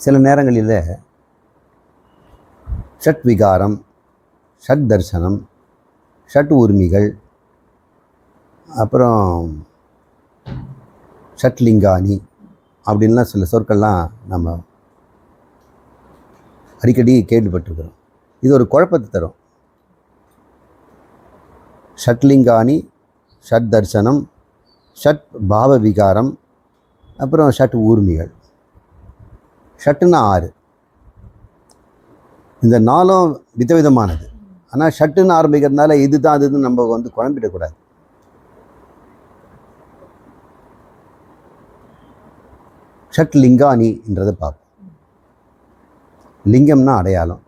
சில நேரங்களில் ஷட் விகாரம், ஷட் தர்சனம், ஷட் ஊர்மிகள், அப்புறம் ஷட்லிங்கானி அப்படின்லாம் சில சொற்கள்லாம் நம்ம அடிக்கடி கேள்விப்பட்டிருக்கிறோம். இது ஒரு குழப்பத்தை தரும். ஷட்லிங்கானி, ஷட் தர்சனம், ஷட் பாவ விகாரம், அப்புறம் ஷட் ஊர்மிகள். ஷட்டுன்னா 6. இந்த 4ம் விதவிதமானது. ஆனால் ஷட்டுன்னு ஆரம்பிக்கிறதுனால இதுதான் அதுன்னு நம்ம குழம்பிடக்கூடாது. ஷட் லிங்கானின்றதை பார்ப்போம். லிங்கம்னா அடையாளம்.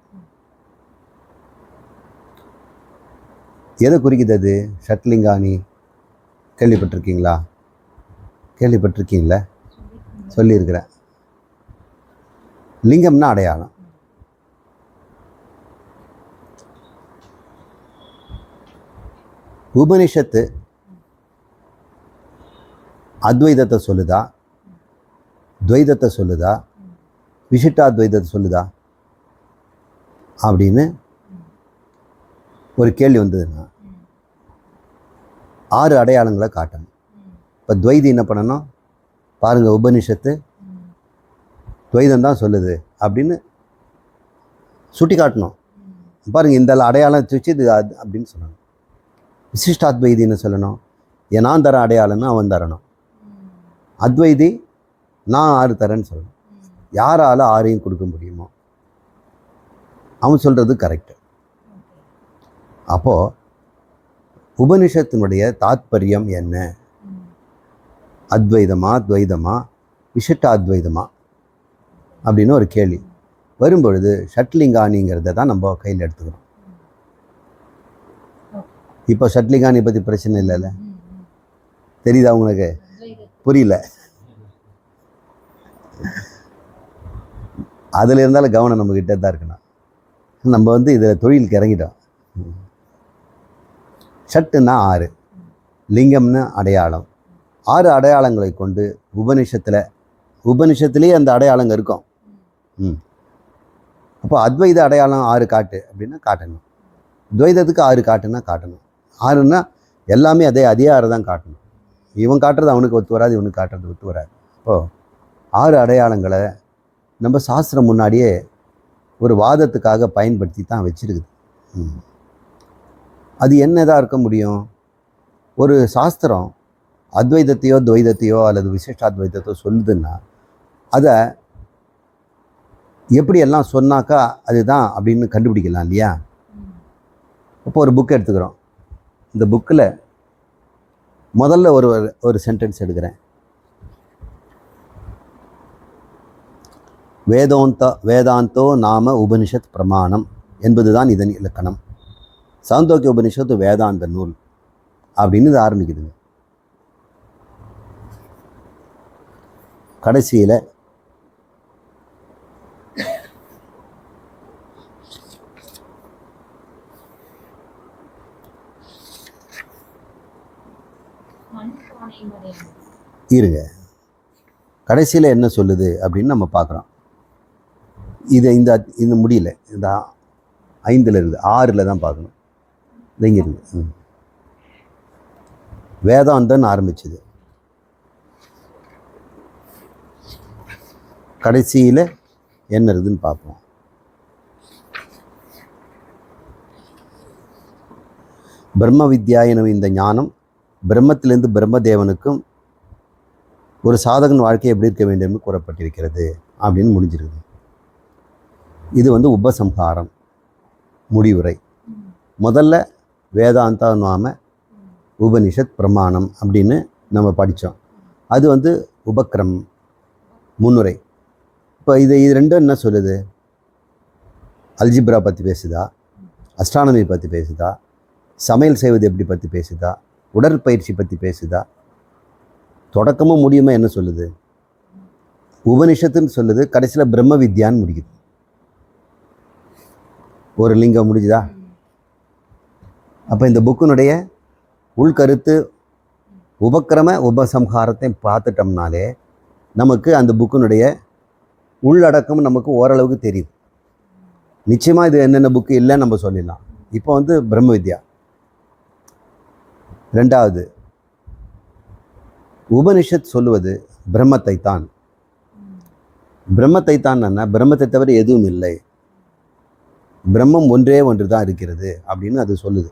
எதை குறிக்குது அது? ஷட்லிங்கானி கேள்விப்பட்டிருக்கீங்களா? கேள்விப்பட்டிருக்கீங்களா? சொல்லியிருக்கிறேன். லிங்கம்னா அடையாளம். உபனிஷத்து அத்வைதத்தை சொல்லுதா, துவைதத்தை சொல்லுதா, விசிஷ்டாத்வைதத்தை சொல்லுதா அப்படின்னு ஒரு கேள்வி வந்ததுன்னா 6 அடையாளங்களை காட்டணும். இப்போ துவைதி என்ன பண்ணணும்? பாருங்கள், உபனிஷத்து துவைதம் தான் சொல்லுது அப்படின்னு சுட்டி காட்டணும். பாருங்கள், இந்த அடையாளம் வச்சு இது அப்படின்னு சொல்லணும். விசிஷ்டாத்வைதின்னு சொல்லணும், நான் தர அடையாளம்னு அவன் தரணும். அத்வைதி நான் 6 தரேன்னு சொல்லணும். யாரால் 6ஐயும் கொடுக்க முடியுமோ அவன் சொல்கிறது கரெக்டு. அப்போது உபனிஷத்தினுடைய தாத்பரியம் என்ன? அத்வைதமா, துவைதமா, விசிஷ்டாத்வைதமா அப்படின்னு ஒரு கேள்வி வரும்பொழுது ஷட்லிங்கானிங்கிறத தான் நம்ம கையில் எடுத்துக்கிறோம். இப்போ ஷட்லிங்கானி பற்றி பிரச்சனை இல்லைல்ல? தெரியுதா உங்களுக்கு? புரியல? அதில் இருந்தாலும் கவனம் நம்மக்கிட்ட தான் இருக்கணும். நம்ம இதில் தொழிலுக்கு இறங்கிட்டோம். ஷட்டுன்னா 6, லிங்கம்னு அடையாளம். 6 அடையாளங்களை கொண்டு உபனிஷத்துலேயே அந்த அடையாளங்கள் இருக்கும். அப்போ அத்வைத அடையாளம் 6 காட்டு அப்படின்னா காட்டணும். துவைதத்துக்கு 6 காட்டுன்னா காட்டணும். 6ன்னா எல்லாமே அதே 6 தான் காட்டணும். இவன் காட்டுறது அவனுக்கு ஒத்து வராது, இவனுக்கு காட்டுறது ஒத்து வராது. அப்போது 6 அடையாளங்களை நம்ம சாஸ்திரம் முன்னாடியே ஒரு வாதத்துக்காக பயன்படுத்தி தான் வச்சுருக்குது. அது என்னதாக இருக்க முடியும்? ஒரு சாஸ்திரம் அத்வைதத்தையோ துவைதத்தையோ அல்லது விசிஷ்டாத்வைதத்தையோ சொல்லுதுன்னா அதை எப்படியெல்லாம் சொன்னாக்கா அதுதான் அப்படின்னு கண்டுபிடிக்கலாம் இல்லையா? இப்போ ஒரு புக் எடுத்துக்கிறோம். இந்த புக்கில் முதல்ல ஒரு சென்டென்ஸ் எடுக்கிறேன். வேதாந்தோ நாம உபனிஷத் பிரமாணம் என்பது தான் இதன் இலக்கணம். சாந்தோக்கிய உபனிஷத்து வேதாந்த நூல் அப்படின்னு இது ஆரம்பிக்குதுங்க. கடைசியில் இருங்க, கடைசியில் என்ன சொல்லுது அப்படின்னு நம்ம பார்க்குறோம். இந்த முடியல, இந்த 5ல் இருக்குது, 6ல் தான் பார்க்கணும். இங்கே இருக்குது. வேதாந்தன்னு ஆரம்பிச்சுது, கடைசியில் என்ன இருக்குதுன்னு பார்ப்போம். பிரம்ம வித்யா எனும் இந்த ஞானம் பிரம்மத்திலிருந்து பிரம்மதேவனுக்கும் ஒரு சாதகன் வாழ்க்கை எப்படி இருக்க வேண்டும் என்று கூறப்பட்டிருக்கிறது அப்படின்னு முடிஞ்சிருக்குது. இது உபசம்ஹாரம், முடிவுரை. முதல்ல வேதாந்தா நாம உபனிஷத் பிரமாணம் அப்படின்னு நம்ம படித்தோம். அது உபக்கிரம், முன்னுரை. இப்போ இது ரெண்டும் என்ன சொல்லுது? அல்ஜிப்ரா பற்றி பேசுதா, அஸ்ட்ரானமி பற்றி பேசுதா, சமையல் செய்வது எப்படி பற்றி பேசுதா, உடற்பயிற்சி பற்றி பேசுதா, தொடக்கமும் முடியுமா என்ன சொல்லுது? உபனிஷத்துன்னு சொல்லுது. கடைசியில் பிரம்ம வித்யான்னு முடிக்குது. ஒரு லிங்கம் முடிஞ்சுதா? அப்போ இந்த புக்கினுடைய உள்கருத்து உபக்கிரம உபசம்ஹாரத்தை பார்த்துட்டோம்னாலே நமக்கு அந்த புக்கினுடைய உள்ளடக்கம் நமக்கு ஓரளவுக்கு தெரியுது. நிச்சயமாக இது என்னென்ன புக்கு இல்லைன்னு நம்ம சொல்லிடலாம். இப்போ வந்து பிரம்ம வித்யா. ரெண்டாவது, உபனிஷத் சொல்லுவது பிரம்மத்தை தான். பிரம்மத்தை தான் என்ன? பிரம்மத்தை தவிர எதுவும் இல்லை, பிரம்மம் ஒன்றே ஒன்று தான் இருக்கிறது அப்படின்னு அது சொல்லுது.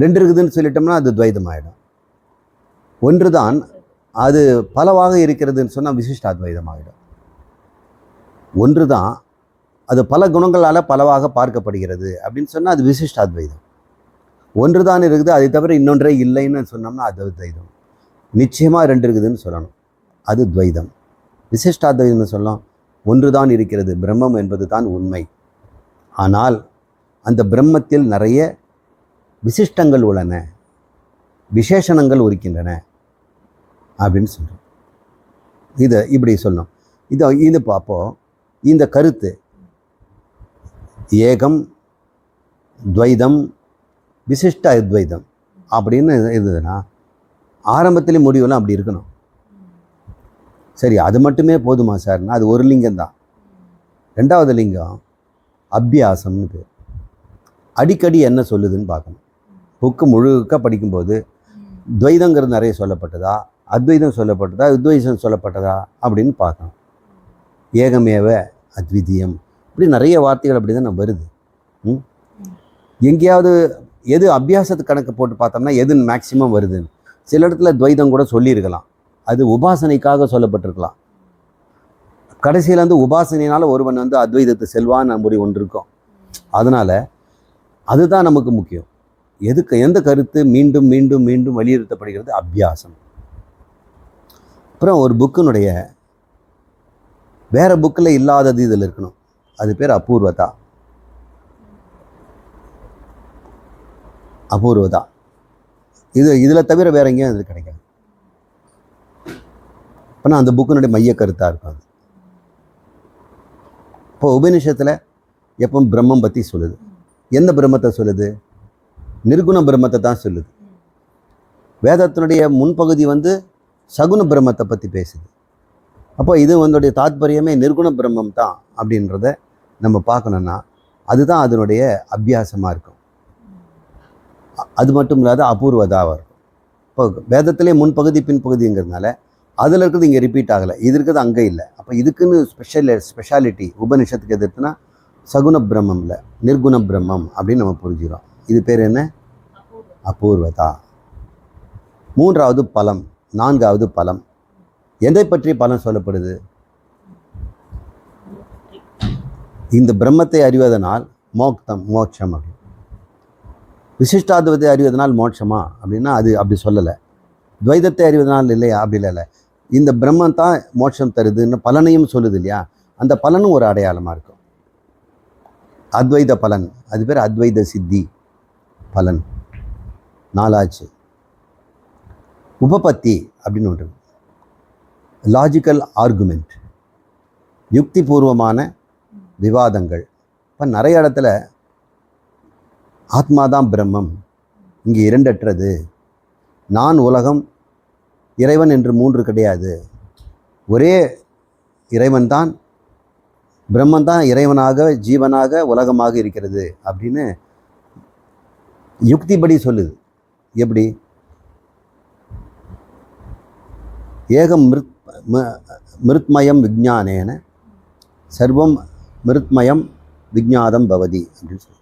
ரெண்டு இருக்குதுன்னு சொல்லிட்டோம்னா அது துவைதம் ஆகிடும். ஒன்று தான் அது பலவாக இருக்கிறதுன்னு சொன்னால் விசிஷ்டாத்வைதம் ஆகிடும். ஒன்று தான் அது பல குணங்களால் பலவாக பார்க்கப்படுகிறது அப்படின்னு சொன்னால் அது விசிஷ்டாத்வைதம். ஒன்று தான் இருக்குது, அதை தவிர இன்னொன்றே இல்லைன்னு சொன்னோம்னா அது துவைதம். நிச்சயமாக ரெண்டு இருக்குதுன்னு சொல்லணும், அது துவைதம். விசிஷ்டாத்வைதம்னு சொல்லலாம், ஒன்று தான் இருக்கிறது, பிரம்மம் என்பது தான் உண்மை. ஆனால் அந்த பிரம்மத்தில் நிறைய விசிஷ்டங்கள் உள்ளன, விசேஷணங்கள் இருக்கின்றன அப்படின்னு சொல்கிறோம். இதை இப்படி சொல்லணும். இது பார்ப்போம். இந்த கருத்து ஏகம், துவைதம், விசிஷ்ட அத்வைதம் அப்படின்னு இருந்ததுன்னா ஆரம்பத்திலே முடிவுலாம் அப்படி இருக்கணும். சரி, அது மட்டுமே போதுமா சார்னா அது ஒரு லிங்கம் தான். ரெண்டாவது லிங்கம் அபியாசம்னு பேர். அடிக்கடி என்ன சொல்லுதுன்னு பார்க்கணும். புக்கு முழுக்க படிக்கும்போது துவைதங்கிறது நிறைய சொல்லப்பட்டதா, அத்வைதம் சொல்லப்பட்டதா, உத்வைதம் சொல்லப்பட்டதா அப்படின்னு பார்க்கணும். ஏகமேவ அத்விதீயம் இப்படி நிறைய வார்த்தைகள் அப்படி தான் வருது. எங்கேயாவது எது அபியாசத்துக்கு கணக்கு போட்டு பார்த்தோம்னா எது மேக்சிமம் வருதுன்னு சில இடத்துல துவைதம் கூட சொல்லியிருக்கலாம், அது உபாசனைக்காக சொல்லப்பட்டிருக்கலாம். கடைசியில் வந்து உபாசனையினால் ஒருவன் வந்து அத்வைதத்தை செல்வான்னு முடிவு ஒன்று இருக்கும். அதனால் அதுதான் நமக்கு முக்கியம். எந்த கருத்து மீண்டும் மீண்டும் மீண்டும் வலியுறுத்தப்படுகிறது? அபியாசம். அப்புறம் ஒரு புக்கினுடைய வேற புக்கில் இல்லாதது இதில் இருக்கணும், அது பேர் அபூர்வதா. அபூர்வதா இதில் தவிர வேற எங்கேயும் அது கிடைக்காது. ஆனால் அந்த புக்கினுடைய மைய கருத்தாக இருக்கும் அது. இப்போ உபநிஷத்தில் எப்போ பிரம்மம் பற்றி சொல்லுது, எந்த பிரம்மத்தை சொல்லுது? நிர்குண பிரம்மத்தை தான் சொல்லுது. வேதத்தினுடைய முன்பகுதி வந்து சகுன பிரம்மத்தை பற்றி பேசுது. அப்போ இது வந்துடைய தாத்பரியமே நிர்குண பிரம்மம் தான் அப்படின்றத நம்ம பார்க்கணுன்னா அதுதான் அதனுடைய அபியாசமாக இருக்கும். அது மட்டும் இல்லாத அபூர்வதாவாக இருக்கும். இப்போ வேதத்திலே முன்பகுதி பின்பகுதிங்கிறதுனால அதில் இருக்கிறது இங்கே ரிப்பீட் ஆகலை, இது இருக்கிறது அங்கே இல்லை. அப்போ இதுக்குன்னு ஸ்பெஷாலிட்டி உபனிஷத்துக்கு எதிர்த்துனா சகுன பிரம்மம் இல்லை, நிர்குண பிரம்மம் அப்படின்னு நம்ம புரிஞ்சுக்கிறோம். இது பேர் என்ன? அபூர்வதா. மூன்றாவது பலம். நான்காவது பலம். எதை பற்றி பலம் சொல்லப்படுது? இந்த பிரம்மத்தை அறிவதனால் மோட்சம் அப்படி. விசிஷ்டாத்வைத்தை அறிவதனால் மோட்சமா அப்படின்னா அது அப்படி சொல்லலை. துவைதத்தை அறிவதனால் இல்லையா? அப்படி இல்லை. இந்த பிரம்மம் தான் மோட்சம் தருதுன்னு பலனையும் சொல்லுது இல்லையா? அந்த பலனும் ஒரு அடையாளமாக இருக்கும். அத்வைத பலன், அது பேர் அத்வைத சித்தி பலன். நாலாச்சு உபபத்தி அப்படின்னு ஒன்று, லாஜிக்கல் ஆர்குமெண்ட், யுக்தி பூர்வமான விவாதங்கள். இப்போ நிறைய இடத்துல ஆத்மாதான் பிரம்மம், இங்கே இரண்டற்றது, நான் உலகம், இறைவன் என்று மூன்று கிடையாது, ஒரே இறைவன் தான், பிரம்மன் தான் இறைவனாக ஜீவனாக உலகமாக இருக்கிறது அப்படின்னு யுக்திப்படி சொல்லுது. எப்படி? ஏகம் மிருத்மயம் விஜ்ஞானேன சர்வம் மிருத்மயம் விஜ்ஞாதம் பவதி அப்படின்னு சொல்லி.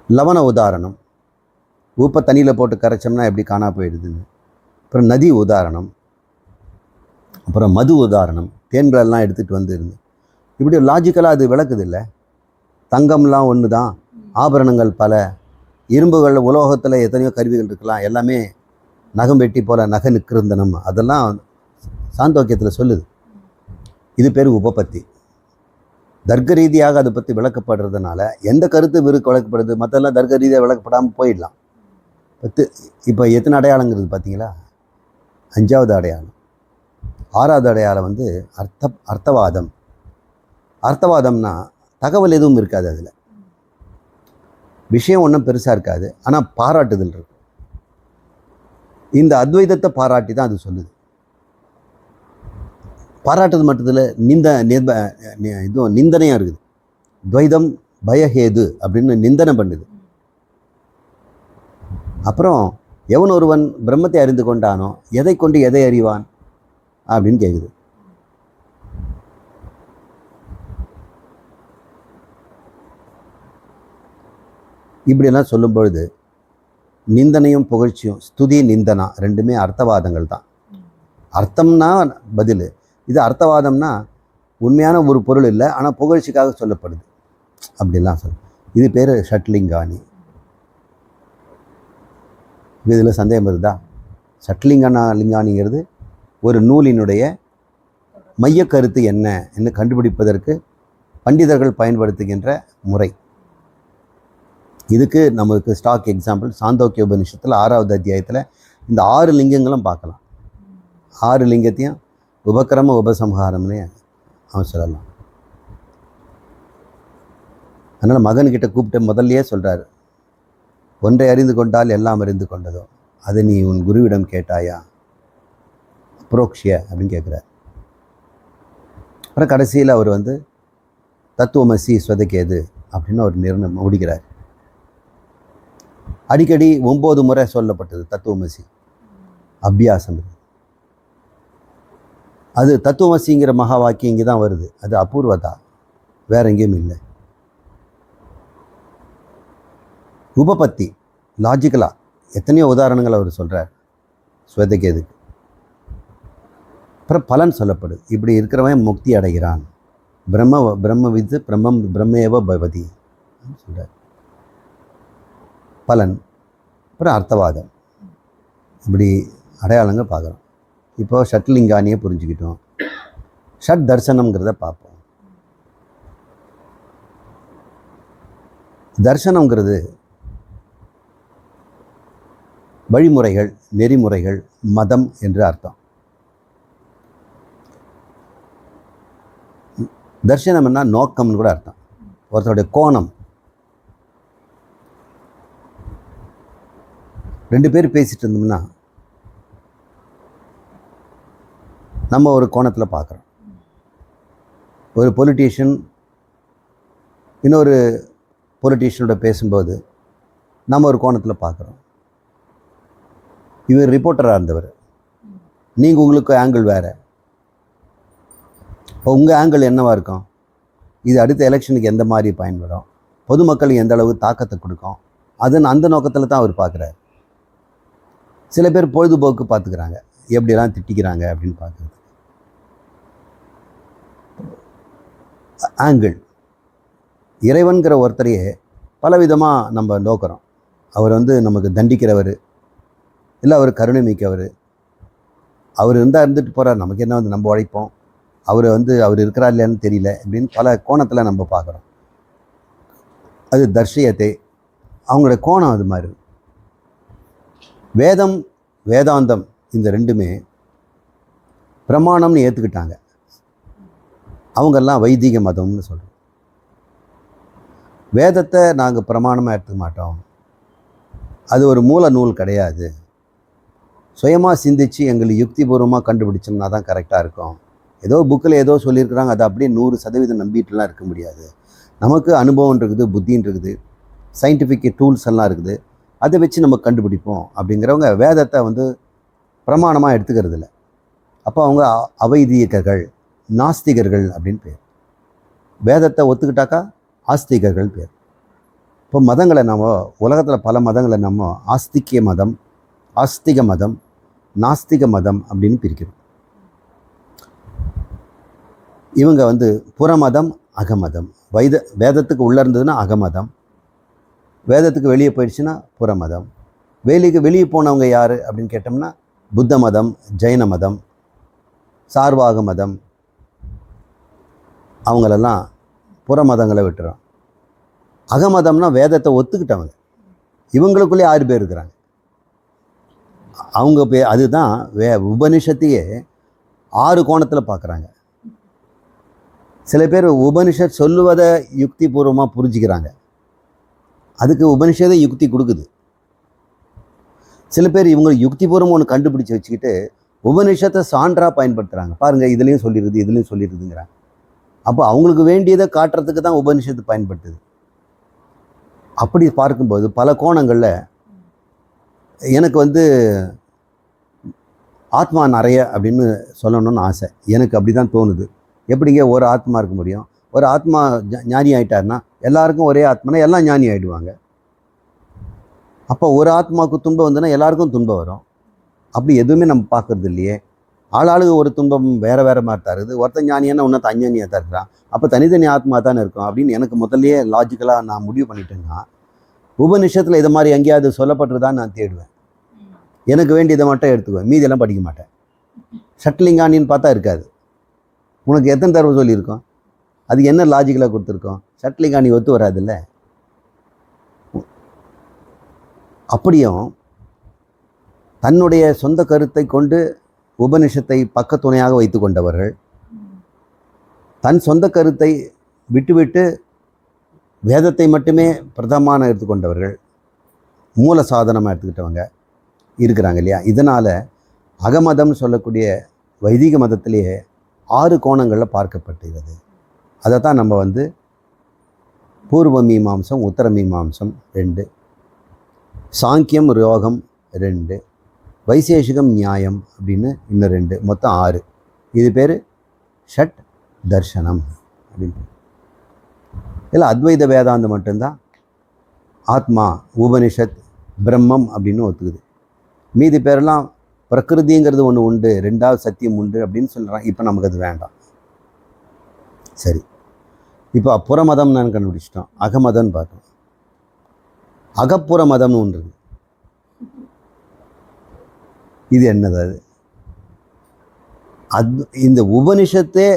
லவண உதாரணம், உப்பை தண்ணியில் போட்டு கரைச்சோம்னா எப்படி காணா போயிடுதுன்னு. அப்புறம் நதி உதாரணம், அப்புறம் மது உதாரணம், தேன்களெல்லாம் எடுத்துகிட்டு வந்துருந்து இப்படி லாஜிக்கலாக அது விளக்குது இல்லை. தங்கம்லாம் ஒன்று தான், ஆபரணங்கள் பல, இரும்புகள் உலோகத்தில் எத்தனையோ கருவிகள் இருக்கலாம், எல்லாமே நகம் வெட்டி போல நகை நிற்கிருந்தனம், அதெல்லாம் சாந்தோக்கியத்தில் சொல்லுது. இது பேர் உபபத்தி. தர்க்க ரீதியாக அதை பற்றி விளக்கப்படுறதுனால எந்த கருத்து விளக்கப்படுது, மற்றெல்லாம் தர்க்க ரீதியாக விளக்கப்படாமல் போயிடலாம். இப்போ எத்தனை அடையாளங்கிறது பார்த்தீங்களா? 5வது அடையாளம். 6வது அடையாளம் வந்து அர்த்தவாதம். அர்த்தவாதம்னா தகவல் எதுவும் இருக்காது, அதில் விஷயம் ஒன்றும் பெருசாக இருக்காது, ஆனால் பாராட்டுதல் இருக்கும். இந்த அத்வைதத்தை பாராட்டி தான் அது சொல்லுது. பாராட்டுறது மட்டத்தில் இதுவும் நிந்தனையாக இருக்குது. துவைதம் பயஹேது அப்படின்னு நிந்தனை பண்ணுது. அப்புறம் எவன் ஒருவன் பிரம்மத்தை அறிந்து கொண்டானோ எதை கொண்டு எதை அறிவான் அப்படின்னு கேட்குது. இப்படியெல்லாம் சொல்லும் பொழுது நிந்தனையும் புகழ்ச்சியும், ஸ்துதி நிந்தனா ரெண்டுமே அர்த்தவாதங்கள் தான். அர்த்தம்னா பதில், இது அர்த்தவாதம்னா உண்மையான ஒரு பொருள் இல்லை, ஆனால் புகழ்ச்சிக்காக சொல்லப்படுது அப்படிலாம் சொல்ல. இது பேர் ஷட்லிங்கானி. இதில் சந்தேகம் வருதா? லிங்கானிங்கிறது ஒரு நூலினுடைய மைய கருத்து என்ன என்று கண்டுபிடிப்பதற்கு பண்டிதர்கள் பயன்படுத்துகின்ற முறை. இதுக்கு நமக்கு ஸ்டாக் எக்ஸாம்பிள் சாந்தோக்கிய உபநிஷத்தில் 6வது அத்தியாயத்தில் இந்த 6 லிங்கங்களும் பார்க்கலாம். 6 லிங்கத்தையும் உபக்கிரம உபசம்ஹாரம்னே அவன் சொல்லலாம். அதனால் மகன்கிட்ட கூப்பிட்டு முதல்லையே சொல்கிறாரு, ஒன்றை அறிந்து கொண்டால் எல்லாம் அறிந்து கொண்டதோ, அதை நீ உன் குருவிடம் கேட்டாயா புரோக்ஷிய அப்படின்னு கேட்குறார். அப்புறம் கடைசியில் அவர் தத்துவமசி ஸ்வதகேது அப்படின்னு ஒரு நிர்ணயம் முடிக்கிறார். அடிக்கடி 9 முறை சொல்லப்பட்டது தத்துவமசி அபியாசம். அது தத்துவமசிங்கிற மகா வாக்கியம் இங்கே தான் வருது. அது அபூர்வதா, வேற எங்கேயும் இல்லை. உபபத்தி லாஜிக்கலாக எத்தனையோ உதாரணங்கள் அவர் சொல்கிறார் ஸ்வேதகேதுக்கு. அப்புறம் பலன் சொல்லப்படுது. இப்படி இருக்கிறவன் முக்தி அடைகிறான். பிரம்மவித்து பிரம்மேவ பவதி சொல்கிறார். பலன், அப்புறம் அர்த்தவாதம், இப்படி அடையாளங்கள் பார்க்குறோம். இப்போ ஷட்லிங்கானியை புரிஞ்சுக்கிட்டோம். ஷட் தர்சனம்ங்கிறத பார்ப்போம். தர்சனம்ங்கிறது வழிமுறைகள், நெறிமுறைகள், மதம் என்று அர்த்தம். தர்சனம்னா நோக்கம்னு கூட அர்த்தம். ஒருத்தருடைய கோணம். 2 பேர் பேசிகிட்டு இருந்தோம்னா நம்ம ஒரு கோணத்தில் பார்க்குறோம். ஒரு பொலிட்டீஷியன் இன்னொரு பொலிட்டீஷியனோட பேசும்போது நம்ம ஒரு கோணத்தில் பார்க்குறோம். இவர் ரிப்போர்ட்டராக இருந்தவர், நீங்கள் உங்களுக்கு ஆங்கிள் வேறு. இப்போ உங்கள் ஆங்கிள் என்னவாக இருக்கும்? இது அடுத்த எலெக்ஷனுக்கு எந்த மாதிரி பயன்படும், பொதுமக்களுக்கு எந்த அளவு தாக்கத்தை கொடுக்கும், அந்த நோக்கத்தில் தான் அவர் பார்க்குறாரு. சில பேர் பொழுதுபோக்கு பார்த்துக்கிறாங்க, எப்படியெல்லாம் திட்டிக்கிறாங்க அப்படின்னு பார்க்குறது. ஆங்கிள். இறைவன்கிற ஒருத்தரையே பலவிதமாக நம்ம நோக்கிறோம். அவர் நமக்கு தண்டிக்கிறவர், இல்லை அவர் கருணை மிக்கவர், அவர் இருந்துட்டு போகிறார், நமக்கு என்ன நம்ம உழைப்போம், அவர் அவர் இருக்கிறா இல்லையான்னு தெரியல அப்படின்னு பல கோணத்தில் நம்ம பார்க்குறோம். அது தர்ஷியத்தை, அவங்களுடைய கோணம் அது மாதிரி. வேதம், வேதாந்தம் இந்த ரெண்டுமே பிரமாணம்னு ஏற்றுக்கிட்டாங்க. அவங்கெல்லாம் வைதிக மதம்னு சொல்கிறோம். வேதத்தை நாங்கள் பிரமாணமாக எடுத்துக்க மாட்டோம், அது ஒரு மூல நூல் கிடையாது, சுயமாக சிந்தித்து எங்களுக்கு யுக்திபூர்வமாக கண்டுபிடிச்சோம்னா தான் கரெக்டாக இருக்கும். ஏதோ புக்கில் ஏதோ சொல்லியிருக்கிறாங்க, அதை அப்படியே 100% நம்பிட்டுலாம் இருக்க முடியாது. நமக்கு அனுபவம் இருக்குது, புத்தின்னு இருக்குது, சயின்டிஃபிக் டூல்ஸ் எல்லாம் இருக்குது, அதை வச்சு நம்ம கண்டுபிடிப்போம் அப்படிங்கிறவங்க வேதத்தை பிரமாணமாக எடுத்துக்கிறது இல்லை. அப்போ அவங்க அவைதீகர்கள், நாஸ்திகர்கள் அப்படின்னு பேர். வேதத்தை ஒத்துக்கிட்டாக்கா ஆஸ்திகர்கள் பேர். இப்போ மதங்களை நம்ம உலகத்தில் பல மதங்களை நம்ம ஆஸ்திக மதம், ஆஸ்திக மதம், நாஸ்திக மதம் அப்படின்னு பிரிக்கிறோம். இவங்க புறமதம், அகமதம். வேதத்துக்கு உள்ளே இருந்ததுன்னா அகமதம், வேதத்துக்கு வெளியே போயிடுச்சுன்னா புறமதம். வெளியே போனவங்க யார் அப்படின்னு கேட்டோம்னா புத்த மதம், ஜெயின மதம், சார்வாக மதம், அவங்களெல்லாம் புறமதங்களை விட்டுறோம். அகமதம்னா வேதத்தை ஒத்துக்கிட்டவங்க, இவங்களுக்குள்ளே 6 பேர் இருக்கிறாங்க. அவங்க அதுதான் உபனிஷத்தையே 6 கோணத்தில் பார்க்குறாங்க. சில பேர் உபனிஷத் சொல்லுவதை யுக்தி பூர்வமாக புரிஞ்சுக்கிறாங்க, அதுக்கு உபனிஷத்தை யுக்தி கொடுக்குது. சில பேர் இவங்க யுக்திபூர்வம் ஒன்று கண்டுபிடிச்சி வச்சுக்கிட்டு உபனிஷத்தை சான்றாக பயன்படுத்துகிறாங்க. பாருங்கள், இதுலேயும் சொல்லிடுது, இதுலேயும் சொல்லிடுதுங்கிறாங்க. அப்போ அவங்களுக்கு வேண்டியதை காட்டுறதுக்கு தான் உபனிஷத்து பயன்படுத்துது. அப்படி பார்க்கும்போது பல கோணங்களில் எனக்கு ஆத்மா நிறைய அப்படின்னு சொல்லணும்னு ஆசை. எனக்கு அப்படி தான் தோணுது. எப்படிங்க ஒரு ஆத்மா இருக்க முடியும்? ஒரு ஆத்மா ஞானி ஆகிட்டாருன்னா எல்லாருக்கும் ஒரே ஆத்மானா எல்லாம் ஞானி ஆகிடுவாங்க. அப்போ ஒரு ஆத்மாவுக்கு துன்பம் வந்துன்னா எல்லாருக்கும் துன்பம் வரும். அப்படி எதுவுமே நம்ம பார்க்கறது இல்லையே. ஆளாளுக்கு ஒரு துன்பம் வேறு வேறு மாதிரி தான் இருக்குது. ஒருத்தன் ஞானியான இன்னொருத்த அஞ்ஞானியாக தான் இருக்கிறான். அப்போ தனித்தனி ஆத்மா தானே இருக்கும் அப்படின்னு எனக்கு முதல்லையே லாஜிக்கலாக நான் முடிவு பண்ணிட்டேன்னா, உபநிஷத்தில் இது மாதிரி எங்கேயாவது சொல்லப்பட்டிருதான்னு நான் தேடுவேன். எனக்கு வேண்டியதை மட்டும் எடுத்துக்குவேன், மீதியெல்லாம் படிக்க மாட்டேன். ஷட்லிங்கானின்னு பார்த்தா இருக்காது. உனக்கு எத்தனை தடவை சொல்லியிருக்கோம்? அதுக்கு என்ன லாஜிக்கலாக கொடுத்துருக்கோம்? ஷட்லிங்கானி ஒத்து வராதில்ல. அப்படியும் தன்னுடைய சொந்த கருத்தை கொண்டு உபனிஷத்தை பக்கத்துணையாக வைத்து கொண்டவர்கள், தன் சொந்த கருத்தை விட்டுவிட்டு வேதத்தை மட்டுமே பிரதமான எடுத்துக்கொண்டவர்கள், மூல சாதனமாக எடுத்துக்கிட்டவங்க இருக்கிறாங்க இல்லையா? இதனால் அகமதம்னு சொல்லக்கூடிய வைதிக மதத்திலேயே 6 கோணங்களில் பார்க்கப்படுகிறது. அதை தான் நம்ம பூர்வ மீமாம்சம், உத்தர மீமாம்சம் 2, சாங்கியம் யோகம் 2, வைசேஷிகம் நியாயம் அப்படின்னு இன்னும் 2, மொத்தம் 6. இது பேர் ஷட் தர்ஷனம் அப்படின்னு. இல்லை, அத்வைத வேதாந்தம் மட்டும்தான் ஆத்மா, உபனிஷத், பிரம்மம் அப்படின்னு ஒத்துக்குது. மீதி பேரெல்லாம் பிரகிருதிங்கிறது ஒன்று உண்டு, 2வது சத்தியம் உண்டு அப்படின்னு சொல்கிறான். இப்போ நமக்கு அது வேண்டாம். சரி, இப்போ புற மதம் நான் கண்டுபிடிச்சிட்டோம். அகமதம்னு பார்த்தோம். அகப்புற மதம்னு ஒன்று இருக்குது. இது என்னது? இந்த உபனிஷத்தே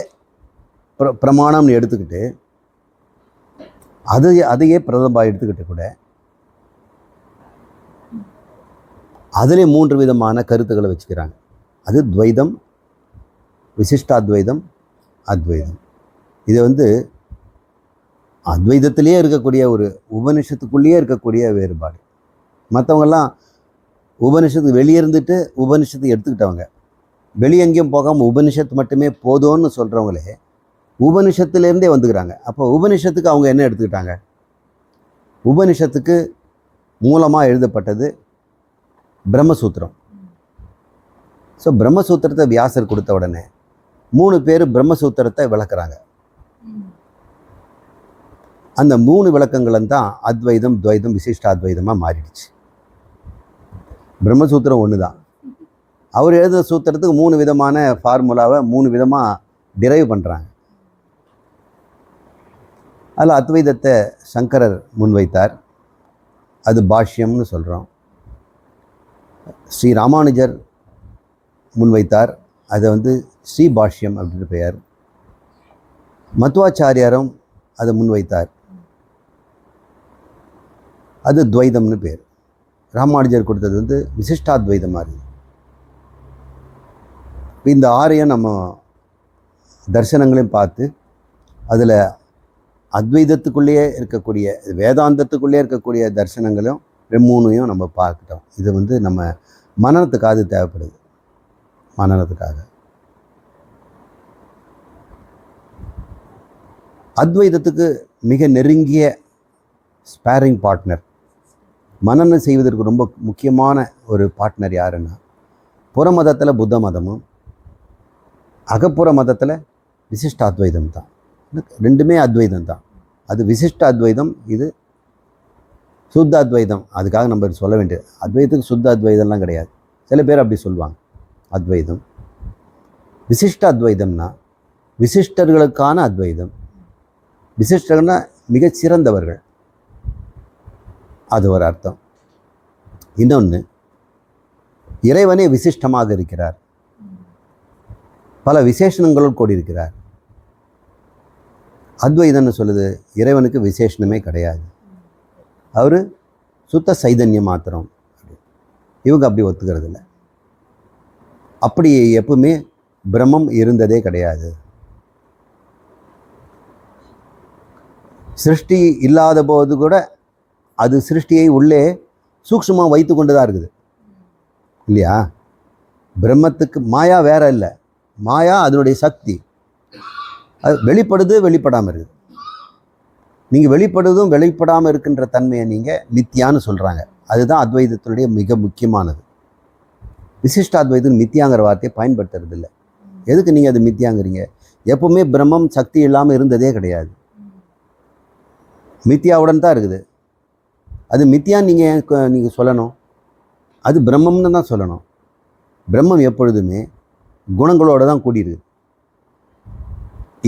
பிரமாணம்னு எடுத்துக்கிட்டு அதையே பிரதமாக எடுத்துக்கிட்டு கூட அதிலே 3 விதமான கருத்துக்களை வச்சுக்கிறாங்க. அது துவைதம், விசிஷ்டாத்வைதம், அத்வைதம். இது அத்வைதத்திலே இருக்கக்கூடிய ஒரு உபனிஷத்துக்குள்ளேயே இருக்கக்கூடிய வேறுபாடு. மற்றவங்கெல்லாம் உபனிஷத்துக்கு வெளியே இருந்துட்டு உபனிஷத்தை எடுத்துக்கிட்டவங்க, வெளியே எங்கேயும் போகாமல் உபனிஷத்து மட்டுமே போதும்னு சொல்கிறவங்களே உபனிஷத்துலேருந்தே வந்துக்கிறாங்க. அப்போ உபனிஷத்துக்கு அவங்க என்ன எடுத்துக்கிட்டாங்க? உபனிஷத்துக்கு மூலமாக எழுதப்பட்டது பிரம்மசூத்திரம். ஸோ பிரம்மசூத்திரத்தை வியாசர் கொடுத்த உடனே 3 பேர் பிரம்மசூத்திரத்தை விளக்குறாங்க. அந்த 3 விளக்கங்களும் தான் அத்வைதம், துவைதம், விசிஷ்டாத்வைதமாக மாறிடுச்சு. பிரம்மசூத்திரம் ஒன்று தான். அவர் எழுதுகிற சூத்திரத்துக்கு 3 விதமான ஃபார்முலாவை 3 விதமாக டிரைவ் பண்ணுறாங்க. அதில் அத்வைதத்தை சங்கரர் முன்வைத்தார், அது பாஷ்யம்னு சொல்கிறோம். ஸ்ரீ ராமானுஜர் முன்வைத்தார், அதை ஸ்ரீ பாஷ்யம் அப்படின்னு பெயர். மத்வாச்சாரியாரும் அதை முன்வைத்தார், அது துவைதம்னு பேர். ராமானுஜர் கொடுத்தது விசிஷ்டாத்வைதமாக இருக்குது. இந்த 6ஐயும் நம்ம தர்சனங்களையும் பார்த்து அதில் அத்வைதத்துக்குள்ளேயே இருக்கக்கூடிய, வேதாந்தத்துக்குள்ளேயே இருக்கக்கூடிய தர்சனங்களும் 3ஐயும் நம்ம பார்க்கிட்டோம். இது நம்ம மனனத்துக்காக தேவைப்படுது. மனனத்துக்காக அத்வைதத்துக்கு மிக நெருங்கிய ஸ்பேரிங் பார்ட்னர், மனனம் செய்வதற்கு ரொம்ப முக்கியமான ஒரு பார்ட்னர் யாருன்னா, புற மதத்தில் புத்த மதமும் அகப்புற மதத்தில் விசிஷ்டாத்வைதம் தான். 2மே அத்வைதம் தான். அது விசிஷ்ட அத்வைதம், இது சுத்த அத்வைதம். அதுக்காக நம்ம சொல்ல வேண்டியது, அத்வைதத்துக்கு சுத்த அத்வைதம்லாம் கிடையாது. சில பேர் அப்படி சொல்லுவாங்க. அத்வைதம் விசிஷ்ட அத்வைதம்னா விசிஷ்டர்களுக்கான அத்வைதம். விசிஷ்டர்கள்னா மிகச்சிறந்தவர்கள், அது ஒரு அர்த்தம். இன்னொன்று, இறைவனே விசிஷ்டமாக இருக்கிறார், பல விசேஷணங்களோடு கூடியிருக்கிறார். அத்வைதம்னு சொல்லுது இறைவனுக்கு விசேஷணமே கிடையாது, அவர் சுத்த சைதன்யம் மாத்திரம். இவங்க அப்படி ஒத்துக்கிறது இல்லை. அப்படி எப்பவுமே பிரம்மம் இருந்ததே கிடையாது. சிருஷ்டி இல்லாத போது கூட அது சிருஷ்டியை உள்ளே சூக்ஷ்மமாக வைத்து கொண்டு தான் இருக்குது இல்லையா? பிரம்மத்துக்கு மாயா வேற இல்லை, மாயா அதனுடைய சக்தி. அது வெளிப்படுது, வெளிப்படாமல் இருக்குது. நீங்கள் வெளிப்படுவதும் வெளிப்படாமல் இருக்கின்ற தன்மையை நீங்கள் மித்தியான்னு சொல்கிறாங்க. அதுதான் அத்வைதத்தினுடைய மிக முக்கியமானது. விசிஷ்டாத்வைதம் மித்தியாங்கிற வார்த்தையை பயன்படுத்துறது இல்லை. எதுக்கு நீங்கள் அது மித்தியாங்கிறீங்க? எப்பவுமே பிரம்மம் சக்தி இல்லாமல் இருந்ததே கிடையாது, மித்தியாவுடன் தான் இருக்குது. அது மித்தியான்னு நீங்கள் சொல்லணும், அது பிரம்மம்னு தான் சொல்லணும். பிரம்மம் எப்பொழுதுமே குணங்களோடு தான் கூடியிருக்கு.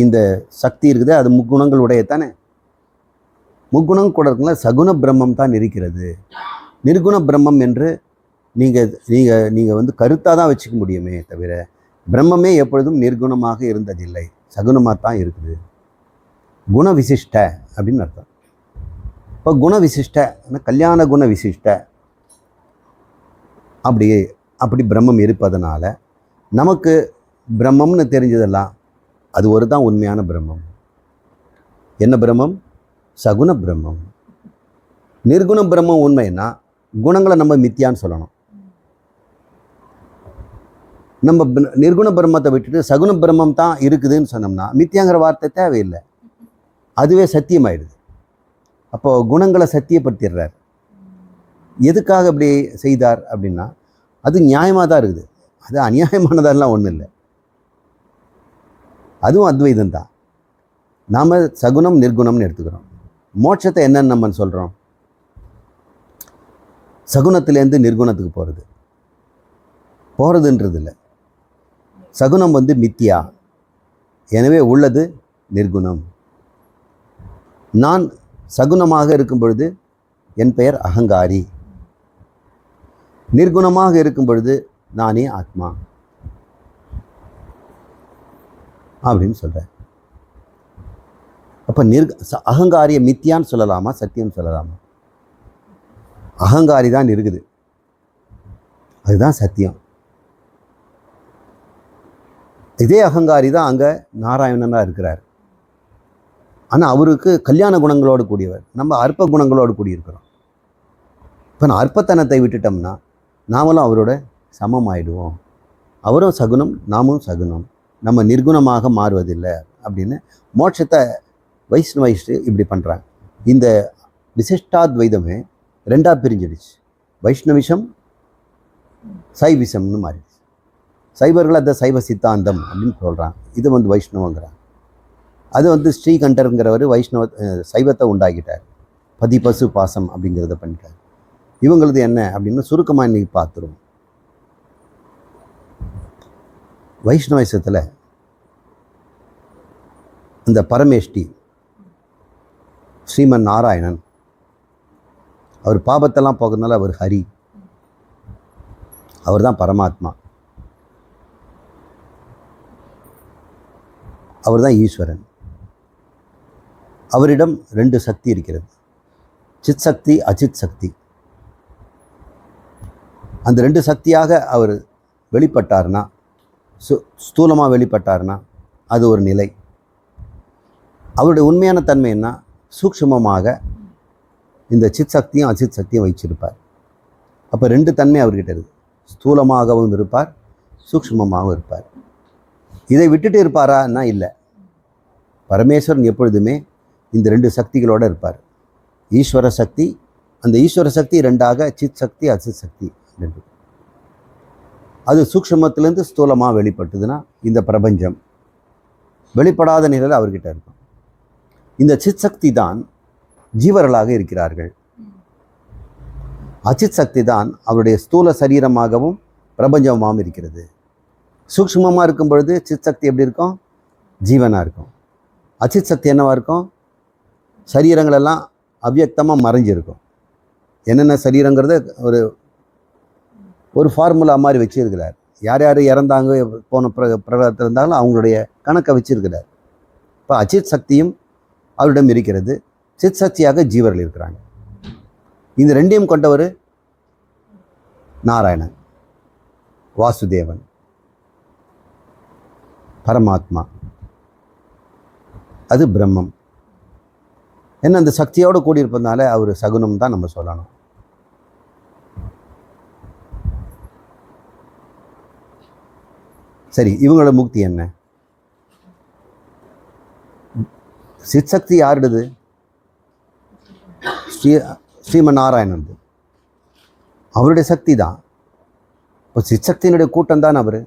இந்த சக்தி இருக்குது, அது முக்குணங்களுடைய தானே. முக்குணம் கூட இருக்குங்களா, சகுண பிரம்மம் தான் இருக்கிறது. நிர்குண பிரம்மம் என்று நீங்கள் வந்து கருத்தாக தான் வச்சுக்க முடியுமே தவிர பிரம்மமே எப்பொழுதும் நிர்குணமாக இருந்ததில்லை, சகுனமாக தான் இருக்குது. குண விசிஷ்ட அப்படின்னு அர்த்தம். இப்போ குண விசிஷ்ட, கல்யாண குண விசிஷ்ட அப்படி பிரம்மம் இருப்பதனால நமக்கு பிரம்மம்னு தெரிஞ்சதெல்லாம் அது ஒரு தான் உண்மையான பிரம்மம். என்ன பிரம்மம்? சகுண பிரம்மம். நிர்குண பிரம்மம் உண்மைன்னா குணங்களை நம்ம மித்தியான்னு சொல்லணும். நம்ம நிர்குண பிரம்மத்தை விட்டுட்டு சகுண பிரம்மம் தான் இருக்குதுன்னு சொன்னோம்னா மித்தியாங்கிற வார்த்தை தேவையில்லை, அதுவே சத்தியமாயிடுது. அப்போது குணங்களை சத்தியப்படுத்திடுறார். எதுக்காக அப்படி செய்தார் அப்படின்னா அது நியாயமாக தான் இருக்குது, அது அநியாயமானதெல்லாம் ஒன்றும் இல்லை. அதுவும் அத்வைதம் தான். நாம் சகுணம் நிர்குணம்னு எடுத்துக்கிறோம். மோட்சத்தை என்னன்னு நம்ம சொல்கிறோம்? சகுனத்திலேருந்து நிர்குணத்துக்கு போகிறதுன்றது இல்லை. சகுனம் வந்து மித்தியா, எனவே உள்ளது நிர்குணம். நான் சகுனமாக இருக்கும் பொழுது என் பெயர் அகங்காரி, நிர்குணமாக இருக்கும் பொழுது நானே ஆத்மா அப்படின்னு சொல்கிறேன். அப்போ அகங்காரியை மித்தியான்னு சொல்லலாமா, சத்தியம்னு சொல்லலாமா? அகங்காரி தான் இருக்குது, அதுதான் சத்தியம். இதே அகங்காரி தான் அங்கே நாராயணனாக இருக்கிறார். ஆனால் அவருக்கு கல்யாண குணங்களோடு கூடியவர், நம்ம அற்ப குணங்களோடு கூடியிருக்கிறோம். இப்போ நான் அற்பத்தனத்தை விட்டுட்டோம்னா நாமளும் அவரோட சமம் ஆயிடுவோம். அவரும் சகுனம், நாமும் சகுனம், நம்ம நிர்குணமாக மாறுவதில்லை அப்படின்னு மோட்சத்தை வைஷ்ணவிஸ்ட்டு இப்படி பண்ணுறாங்க. இந்த விசிஷ்டாத்வைதமே ரெண்டாக பிரிஞ்சிடுச்சு. வைஷ்ணவிசம் சைவிசம்னு மாறிடுச்சு. சைவர்கள் அதை சைவ சித்தாந்தம் அப்படின்னு சொல்கிறாங்க, இது வந்து வைஷ்ணவங்கிறாங்க. அது வந்து ஸ்ரீகண்டருங்கிறவர் சைவத்தை உண்டாக்கிட்டார், பதி பசு பாசம் அப்படிங்கிறத பண்ணிட்டார். இவங்களது என்ன அப்படின்னு சுருக்கமாக இன்றைக்கி பார்த்துருவோம். வைஷ்ணவசத்தில் இந்த பரமேஷ்டி ஸ்ரீமன் நாராயணன், அவர் பாபத்தெல்லாம் போகிறதுனால அவர் ஹரி, அவர் தான் பரமாத்மா, அவர் தான் ஈஸ்வரன். அவரிடம் ரெண்டு சக்தி இருக்கிறது, சித் சக்தி, அச்சித் சக்தி. அந்த ரெண்டு சக்தியாக அவர் வெளிப்பட்டார்னா, ஸ்தூலமாக வெளிப்பட்டார்னா அது ஒரு நிலை. அவருடைய உண்மையான தன்மை என்ன? சூக்ஷ்மமாக இந்த சித் சக்தியும் அச்சித் சக்தியும் வச்சிருப்பார். அப்போ ரெண்டு தன்மை அவர்கிட்ட இருக்குது, ஸ்தூலமாகவும் இருப்பார், சூக்ஷ்மமாகவும் இருப்பார். இதை விட்டுட்டு இருப்பாரான்னா இல்லை. பரமேஸ்வரன் எப்பொழுதுமே இந்த ரெண்டு சக்திகளோடு இருப்பார். ஈஸ்வர சக்தி, அந்த ஈஸ்வர சக்தி ரெண்டாக சித் சக்தி, அச்சித் சக்தி ரெண்டு. அது சூக்ஷ்மத்திலேருந்து ஸ்தூலமாக வெளிப்பட்டதுன்னா இந்த பிரபஞ்சம் வெளிப்படாத நிலையில் அவர்கிட்ட இருக்கும். இந்த சித் சக்தி தான் ஜீவர்களாக இருக்கிறார்கள். அச்சித் சக்தி தான் அவருடைய ஸ்தூல சரீரமாகவும் பிரபஞ்சமாகவும் இருக்கிறது. சூக்ஷ்மமாக இருக்கும் பொழுது சித் சக்தி எப்படி இருக்கும்? ஜீவனாக இருக்கும். அச்சித் சக்தி என்னவாக இருக்கும்? சரீரங்களெல்லாம் அவ்யக்தமாக மறைஞ்சிருக்கும். என்னென்ன சரீரங்கிறத ஒரு ஃபார்முலா மாதிரி வச்சுருக்கிறார். யார் யார் இறந்தாங்க, போன பிரகாரத்தில் இருந்தாலும் அவங்களுடைய கணக்கை வச்சுருக்கிறார். இப்போ அச்சித் சக்தியும் அவரிடம் இருக்கிறது, சித் சக்தியாக ஜீவர்கள் இருக்கிறாங்க. இந்த ரெண்டையும் கொண்டவர் நாராயணன், வாசுதேவன், பரமாத்மா, அது பிரம்மம். என்ன அந்த சக்தியோடு கூடியிருப்பதுனால அவர் சகுனம் தான் நம்ம சொல்லணும். சரி, இவங்களோட முக்தி என்ன? சிற்சக்தி யாருடுது? ஸ்ரீமன் நாராயணன். அவருடைய சக்தி தான். இப்போ சிற்சக்தியினுடைய கூட்டம் தான் அவர்,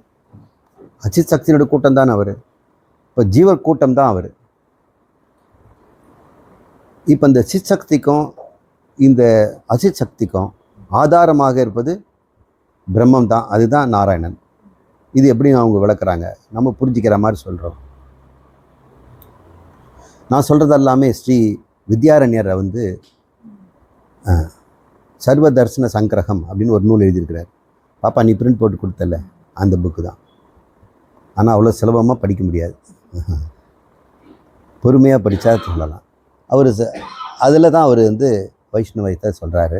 அச்சித் சக்தியினுடைய கூட்டம் தான் அவர், இப்போ ஜீவர் கூட்டம் தான் அவர். இப்போ இந்த சிற்சக்திக்கும் இந்த அசித் சக்திக்கும் ஆதாரமாக இருப்பது பிரம்மம் தான், அதுதான் நாராயணன். இது எப்படி அவங்க விளக்குறாங்க, நம்ம புரிஞ்சிக்கிற மாதிரி சொல்கிறோம். நான் சொல்கிறது எல்லாமே ஸ்ரீ வித்யாரண்யரை வந்து சர்வ தர்சன சங்கிரகம் அப்படின்னு ஒரு நூல் எழுதியிருக்கிறார். பாப்பா நீ பிரிண்ட் போட்டு கொடுத்தல, அந்த புக்கு தான். ஆனால் அவ்வளோ சுலபமாக படிக்க முடியாது, பொறுமையாக படித்தா சொல்லலாம். அவர் அதில் தான் அவர் வந்து வைஷ்ணவத்தை சொல்கிறாரு.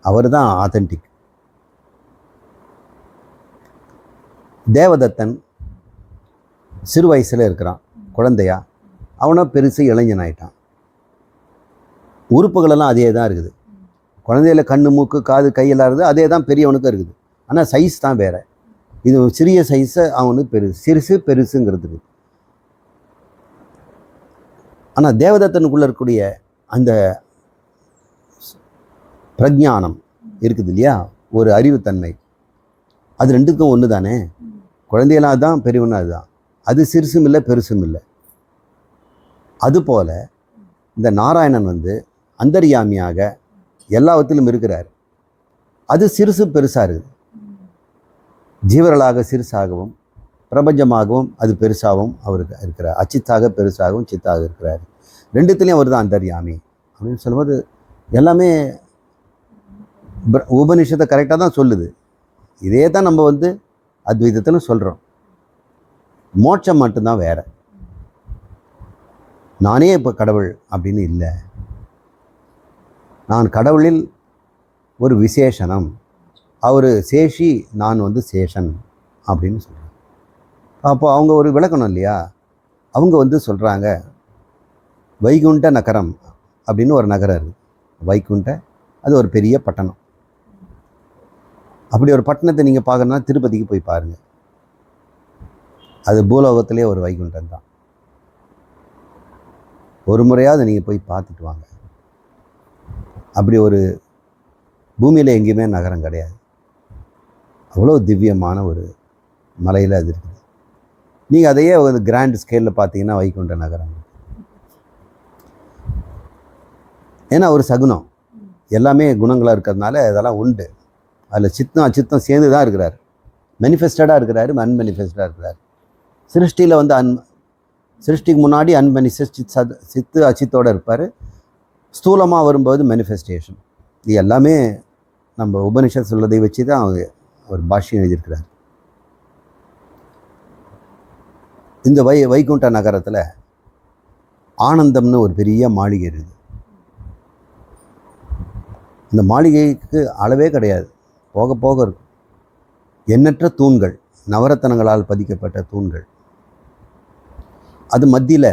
அவர் தான் ஆத்தென்டிக். தேவதத்தன் சிறு வயசில் இருக்கிறான், குழந்தையா. அவனை பெருசு இளைஞன் ஆகிட்டான். உறுப்புகளெல்லாம் அதே தான் இருக்குது. குழந்தையில கண்ணு மூக்கு காது கையெல்லாம் இருக்குது, அதே தான் பெரியவனுக்கும் இருக்குது. ஆனால் சைஸ் தான் வேறு. இது சிறிய சைஸை அவனுக்கு பெருசு, சிறுசு பெருசுங்கிறதுக்கு. ஆனால் தேவதத்தனுக்குள்ளே இருக்கக்கூடிய அந்த பிரஜானம் இருக்குது இல்லையா, ஒரு அறிவுத்தன்மை, அது ரெண்டுக்கும் ஒன்று தானே. குழந்தையெல்லாம் அதுதான், பெரியவனும் அதுதான். அது சிறுசும் இல்லை பெருசும் இல்லை. அதுபோல் இந்த நாராயணன் வந்து அந்தர்யாமியாக எல்லாவற்றிலும் இருக்கிறார். அது சிறுசு பெருசாக இருக்குது. ஜீவர்களாக சிறுசாகவும் பிரபஞ்சமாகவும் அது பெருசாகவும் அவருக்கு இருக்கிறார். அச்சித்தாக பெருசாகவும் சித்தாக இருக்கிறார். ரெண்டுத்துலேயும் அவர் தான் அந்தர்யாமி அப்படின்னு சொல்லும்போது எல்லாமே உபனிஷத்தை கரெக்டாக தான் சொல்லுது. இதே தான் நம்ம வந்து அத்வைதத்தில் சொல்கிறோம். மோட்சம் மட்டும்தான் வேறு. நானே இப்போ கடவுள் அப்படின்னு இல்லை, நான் கடவுளில் ஒரு விசேஷனம். அவர் சேஷி, நான் வந்து சேஷன் அப்படின்னு சொல்கிறேன். அப்போ அவங்க ஒரு விளக்கணும் இல்லையா. அவங்க வந்து சொல்கிறாங்க வைகுண்ட நகரம் அப்படின்னு ஒரு நகரம் இருக்குது. வைகுண்ட அது ஒரு பெரிய பட்டணம். அப்படி ஒரு பட்டணத்தை நீங்கள் பார்க்கணுன்னா திருப்பதிக்கு போய் பாருங்கள். அது பூலோகத்திலே ஒரு வைகுண்டம் தான். ஒரு முறையாவது நீங்கள் போய் பார்த்துட்டு வாங்க. அப்படி ஒரு பூமியில் எங்கேயுமே நகரம் கிடையாது. அவ்வளோ திவ்யமான ஒரு மலையில் அது இருக்குது. நீங்கள் அதையே ஒரு கிராண்ட் ஸ்கேலில் பார்த்தீங்கன்னா வைகுண்ட நகரம். ஏன்னா ஒரு சகுனம், எல்லாமே குணங்களாக இருக்கிறதுனால அதெல்லாம் உண்டு. அதில் சித்தம் அச்சித்தம் சேர்ந்து தான் இருக்கிறார். மேனிஃபெஸ்டடாக இருக்கிறாரு, அன்மேனிஃபெஸ்டடாக இருக்கிறார். சிருஷ்டியில் வந்து சிருஷ்டிக்கு முன்னாடி அன்மேனிஃபெஸ்ட் சித்து அச்சித்தோடு இருப்பார். ஸ்தூலமாக வரும்போது மேனிஃபெஸ்டேஷன். இது எல்லாமே நம்ம உபனிஷத் சொல்லதை வச்சு தான் அவங்க ஒரு பாஷ்யம் எழுதியிருக்கிறார். இந்த வைகுண்ட நகரத்தில் ஆனந்தம்னு ஒரு பெரிய மாளிகை இருக்குது. இந்த மாளிகைக்கு அளவே கிடையாது, போக போக இருக்கும். எண்ணற்ற தூண்கள், நவரத்தனங்களால் பதிக்கப்பட்ட தூண்கள். அது மத்தியில்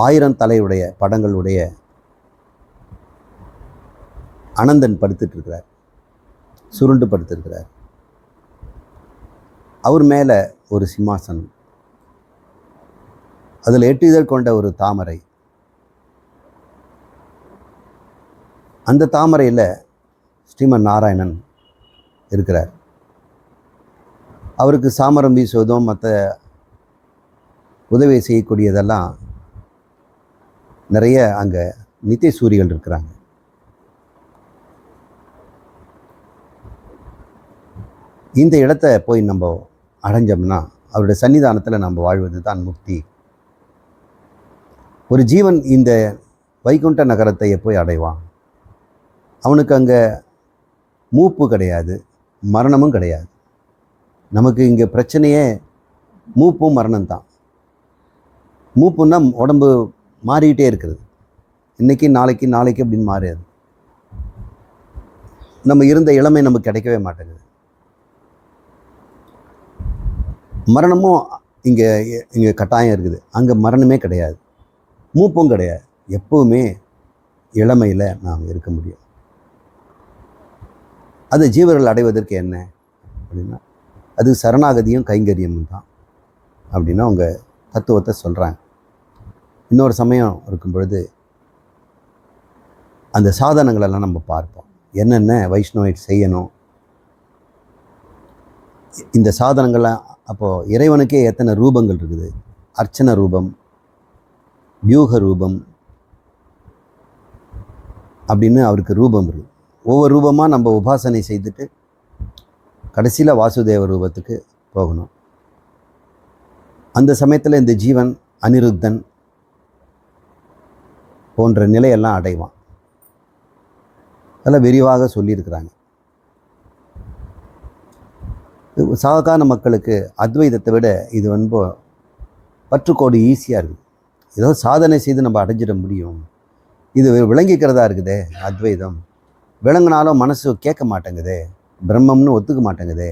1000 தலையுடைய படங்களுடைய அனந்தன் படுத்துட்ருக்கிறார், சுருண்டு படுத்திருக்கிறார். அவர் மேலே ஒரு சிம்மாசனம், அதில் 8 இதழ் கொண்ட ஒரு தாமரை. அந்த தாமரையில் ஸ்ரீமன் நாராயணன் இருக்கிறார். அவருக்கு சாமரம் வீசுவதும் மற்ற உதவி செய்யக்கூடியதெல்லாம் நிறைய அங்கே நித்திய சூரிகள் இருக்கிறாங்க. இந்த இடத்த போய் நம்ம அடைஞ்சோம்னா அவருடைய சன்னிதானத்தில் நம்ம வாழ்வது தான் முக்தி. ஒரு ஜீவன் இந்த வைகுண்ட நகரத்தை போய் அடைவான். அவனுக்கு அங்கே மூப்பு கிடையாது, மரணமும் கிடையாது. நமக்கு இங்கே பிரச்சனையே மூப்பும் மரணம்தான். மூப்புன்னா உடம்பு மாறிக்கிட்டே இருக்கிறது, இன்றைக்கி நாளைக்கு நாளைக்கு அப்படின்னு மாறியாது. நம்ம இருந்த இளமை நமக்கு கிடைக்கவே மாட்டேங்குது. மரணமும் இங்கே கட்டாயம் இருக்குது, அங்கே மரணமே கிடையாது, மூப்பும் கிடையாது. எப்போவுமே இளமையில் நாம் இருக்க முடியும். அது ஜீவர்கள் அடைவதற்கு என்ன அப்படின்னா அது சரணாகதியும் கைங்கரியமும் தான் அப்படின்னு அவங்க தத்துவத்தை சொல்கிறாங்க. இன்னொரு சமயம் இருக்கும் பொழுது அந்த சாதனங்களெல்லாம் நம்ம பார்ப்போம். என்னென்ன வைஷ்ணவ செய்யணும், இந்த சாதனங்கள்லாம். அப்போது இறைவனுக்கே எத்தனை ரூபங்கள் இருக்குது. அர்ச்சன ரூபம், வியூக ரூபம் அப்படின்னு அவருக்கு ரூபம் இருக்குது. ஒவ்வொரு ரூபமாக நம்ம உபாசனை செய்துட்டு கடைசியில் வாசுதேவ ரூபத்துக்கு போகணும். அந்த சமயத்தில் இந்த ஜீவன் அனிருத்தன் போன்ற நிலையெல்லாம் அடைவான். அதெல்லாம் விரிவாக சொல்லியிருக்கிறாங்க. சாதாரண மக்களுக்கு அத்வைதத்தை விட இது ரொம்ப பற்றுக்கோடு ஈஸியாக இருக்குது. ஏதோ சாதனை செய்து நம்ம அடைஞ்சிட முடியும். இது விளங்கிக்கிறதா இருக்குதே அத்வைதம். விளங்கினாலும் மனசு கேட்க மாட்டேங்குதே, பிரம்மம்னு ஒத்துக்க மாட்டேங்குதே.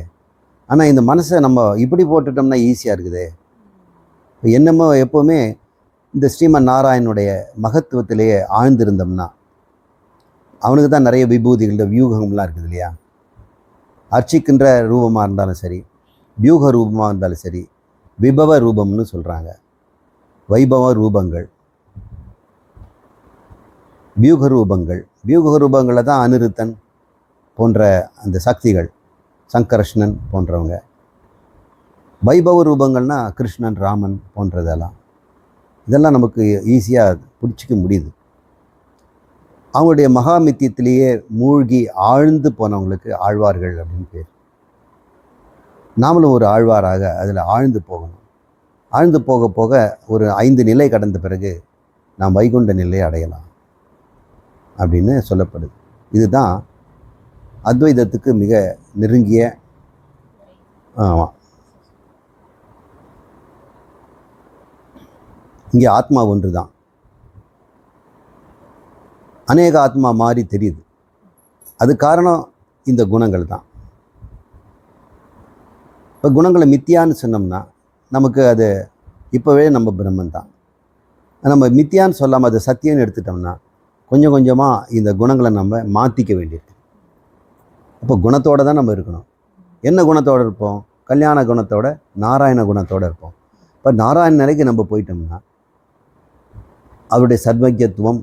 ஆனால் இந்த மனசை நம்ம இப்படி போட்டுட்டோம்னா ஈஸியாக இருக்குதே. என்னமோ எப்போவுமே இந்த ஸ்ரீமன் நாராயணனுடைய மகத்துவத்திலேயே ஆழ்ந்திருந்தோம்னா அவனுக்கு தான் நிறைய விபூதிகள் வியூகங்கள்லாம் இருக்குது இல்லையா. அர்ச்சிக்கின்ற ரூபமாக இருந்தாலும் சரி, வியூக ரூபமாக இருந்தாலும் சரி, விபவ ரூபம்னு சொல்கிறாங்க. வைபவ ரூபங்கள், வியூக ரூபங்கள். வியூக ரூபங்களை தான் அனிருத்தன் போன்ற அந்த சக்திகள், சங்கர்ஷ்ணன் போன்றவங்க. வைபவ ரூபங்கள்னா கிருஷ்ணன், ராமன் போன்றதெல்லாம். இதெல்லாம் நமக்கு ஈஸியாக பிடிச்சிக்க முடியுது. அவங்களுடைய மகாமித்தியத்திலேயே மூழ்கி ஆழ்ந்து போனவங்களுக்கு ஆழ்வார்கள் அப்படின்னு பேர். நாமளும் ஒரு ஆழ்வாராக அதில் ஆழ்ந்து போகணும். ஆழ்ந்து போக போக ஒரு 5 நிலை கடந்த பிறகு நாம் வைகுண்ட நிலையை அடையலாம் அப்படின்னு சொல்லப்படுது. இதுதான் அத்வைதத்துக்கு மிக நெருங்கிய. ஆமாம், இங்கே ஆத்மா ஒன்று தான். அநேக ஆத்மா மாறி தெரியுது. அது காரணம் இந்த குணங்கள் தான். இப்போ குணங்களை மித்தியான்னு சொன்னோம்னா நமக்கு அது இப்போவே நம்ம பிரம்மன் தான். நம்ம மித்தியான்னு சொல்லாமல் அது சத்தியம்னு எடுத்துட்டோம்னா கொஞ்சம் கொஞ்சமாக இந்த குணங்களை நம்ம மாற்றிக்க வேண்டியிருக்கு. அப்போ குணத்தோடு தான் நம்ம இருக்கணும். என்ன குணத்தோடு இருப்போம்? கல்யாண குணத்தோட, நாராயண குணத்தோடு இருப்போம். இப்போ நாராயண நிலைக்கு நம்ம போயிட்டோம்னா அவருடைய சர்வஜத்துவம்,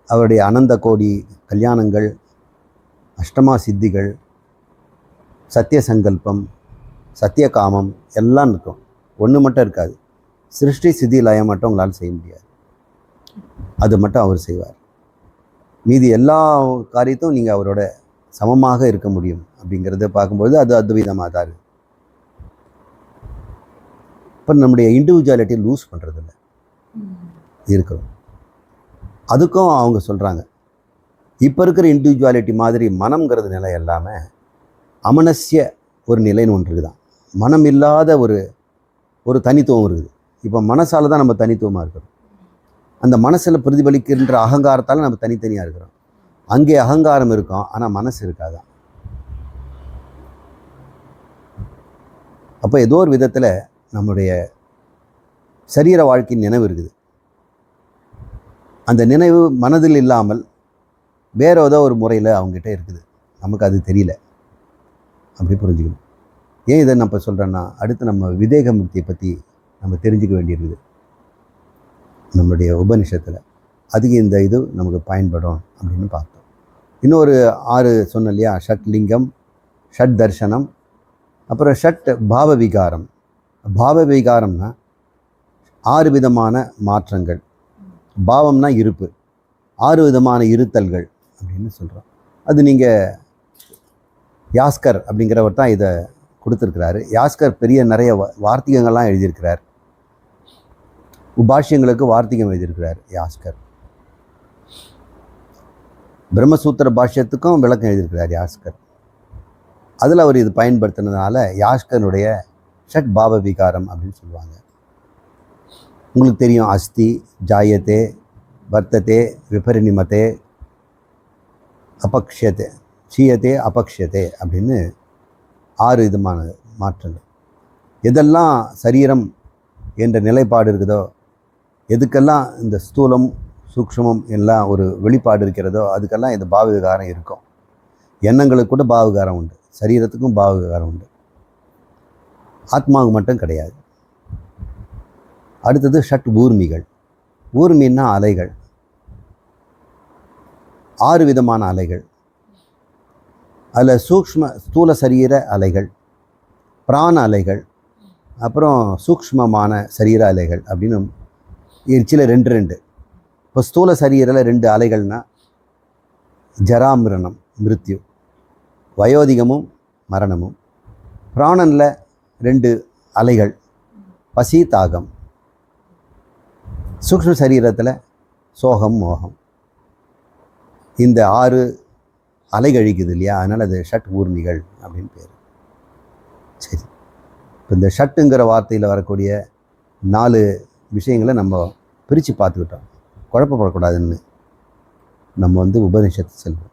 அவருடைய அனந்த கோடி கல்யாணங்கள், அஷ்டமா சித்திகள், சத்திய சங்கல்பம், சத்திய காமம் எல்லாம் இருக்கும். ஒன்று மட்டும் இருக்காது. சிருஷ்டி சித்தி லயம் மட்டும் உங்களால் செய்ய முடியாது. அது மட்டும் அவர் செய்வார். மீதி எல்லா காரியத்தும் நீங்கள் அவரோட சமமாக இருக்க முடியும். அப்படிங்கிறத பார்க்கும்பொழுது அது அத்வைதமாக தான் இருக்குது. இப்போ நம்முடைய இண்டிவிஜுவாலிட்டி லூஸ் பண்ணுறதில்ல இருக்கிறோம். அதுக்கும் அவங்க சொல்கிறாங்க, இப்போ இருக்கிற இண்டிவிஜுவாலிட்டி மாதிரி மனம்ங்கிறது நிலை எல்லாமே அமனஸ்ய ஒரு நிலைன்னு ஒன்று இருக்குதான். மனம் இல்லாத ஒரு தனித்துவம் இருக்குது. இப்போ மனசால் தான் நம்ம தனித்துவமாக இருக்கிறோம். அந்த மனசில் பிரதிபலிக்கின்ற அகங்காரத்தால் நம்ம தனித்தனியாக இருக்கிறோம். அங்கே அகங்காரம் இருக்கும், ஆனால் மனசு இருக்காதான். அப்போ ஏதோ ஒரு விதத்தில் நம்முடைய சரீர வாழ்க்கையின் நினைவு இருக்குது. அந்த நினைவு மனதில் இல்லாமல் வேற ஏதோ ஒரு முறையில் அவங்ககிட்ட இருக்குது. நமக்கு அது தெரியல. அப்படி புரிஞ்சுக்கணும். ஏன் இதை நம்ம சொல்கிறேன்னா, அடுத்து நம்ம விதேக முக்தியை பற்றி நம்ம தெரிஞ்சுக்க வேண்டியிருக்குது நம்மளுடைய உபனிஷத்தில். அதுக்கு இந்த இது நமக்கு பயன்படும் அப்படின்னு பார்த்தோம். இன்னொரு 6 சொன்னோம் இல்லையா, ஷட் லிங்கம், ஷட் தர்ஷனம், அப்புறம் ஷட் பாவ விகாரம். பாவ விகாரம்னா 6 விதமான மாற்றங்கள். பாவம்னா இருப்பு, 6 விதமான இருத்தல்கள் அப்படின்னு சொல்கிறோம். அது நீங்கள் யாஸ்கர் அப்படிங்கிறவர் தான் இதை கொடுத்துருக்கிறாரு. யாஸ்கர் பெரிய நிறைய வார்த்திகங்கள்லாம் எழுதியிருக்கிறார். உபாஷ்யங்களுக்கு வார்த்திகம் எழுதியிருக்கிறார் யாஸ்கர். பிரம்மசூத்திர பாஷ்யத்துக்கும் விளக்கம் எழுதியிருக்கிறார் யாஸ்கர். அதில் அவர் இது பயன்படுத்தினதுனால யாஸ்கருடைய ஷட் பாவ விகாரம் அப்படின்னு சொல்லுவாங்க. உங்களுக்கு தெரியும், அஸ்தி, ஜாயத்தே, வர்த்ததே, விபரிணிமத்தே, அபக்ஷதே, சீயத்தே, அபக்ஷதே அப்படின்னு 6 விதமான மாற்றங்கள். எதெல்லாம் சரீரம் என்ற நிலைப்பாடு இருக்குதோ, எதுக்கெல்லாம் இந்த ஸ்தூலம் சூக்ஷ்மம் எல்லாம் ஒரு வெளிப்பாடு இருக்கிறதோ, அதுக்கெல்லாம் இந்த பாவ விகாரம் இருக்கும். எண்ணங்களுக்கு கூட பாவகாரம் உண்டு, சரீரத்துக்கும் பாவகாரம் உண்டு, ஆத்மாவுக்கு மட்டும் கிடையாது. அடுத்தது ஷட் ஊர்மிகள். ஊர்மின்னா அலைகள், 6 விதமான அலைகள். அதில் ஸ்தூல சரீர அலைகள், பிராண அலைகள், அப்புறம் சூக்ஷ்மமான சரீர அலைகள் அப்படின்னு சில 2 இப்போ ஸ்தூல சரீரில் 2 அலைகள்னால் ஜராமிரணம் மிருத்யு, வயோதிகமும் மரணமும். பிராணனில் 2 அலைகள் பசி தாகம். சூக்ஷ்ம சரீரத்தில் சோகம் மோகம். இந்த 6 அலைகழிக்குது இல்லையா, அதனால் அது ஷட் ஊர்மிகள் அப்படின்னு பேர். சரி, இப்போ இந்த ஷட்டுங்கிற வார்த்தையில் வரக்கூடிய 4 விஷயங்களை நம்ம பிரித்து பார்த்துக்கிட்டோம். குழப்பப்படக்கூடாதுன்னு நம்ம உபநிஷத்து செல்வோம்.